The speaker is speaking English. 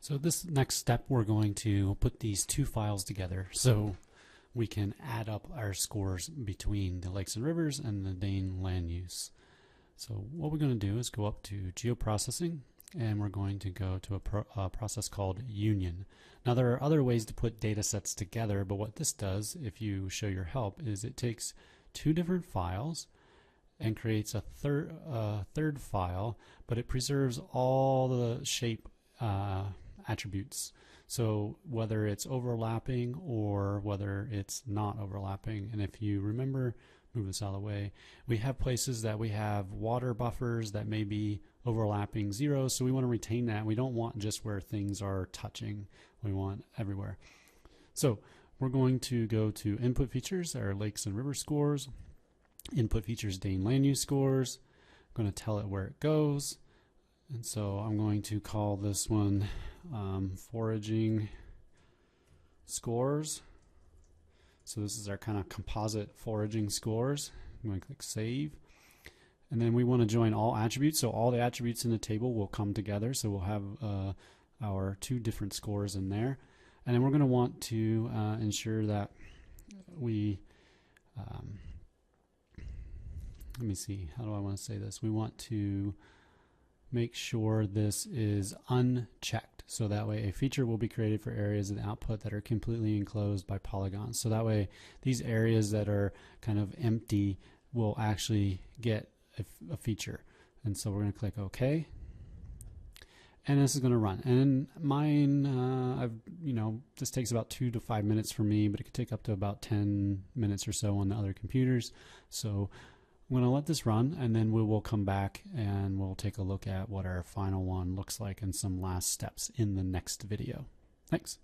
So this next step, we're going to put these two files together so we can add up our scores between the lakes and rivers and the Dane land use. So what we're going to do is go up to geoprocessing, and we're going to go to a process called union. Now there are other ways to put data sets together, but what this does, if you show your help, is it takes two different files and creates a third file, but it preserves all the shape attributes. So whether it's overlapping or whether it's not overlapping. And if you remember, move this out of the way, we have places that we have water buffers that may be overlapping zeros, so we want to retain that. We don't want just where things are touching, we want everywhere. So we're going to go to input features, our lakes and river scores, input features Dane land use scores. I'm going to tell it where it goes, and so I'm going to call this one foraging scores. So this is our kind of composite foraging scores. I'm going to click save. And then we want to join all attributes. So all the attributes in the table will come together. So we'll have our two different scores in there. And then we're going to want to ensure that we, let me see, how do I want to say this? We want to make sure this is unchecked. So that way a feature will be created for areas of the output that are completely enclosed by polygons. So that way these areas that are kind of empty will actually get a feature. And so we're going to click OK. And this is going to run. And mine, this takes about 2 to 5 minutes for me, but it could take up to about 10 minutes or so on the other computers. So I'm going to let this run, and then we will come back and we'll take a look at what our final one looks like and some last steps in the next video. Thanks.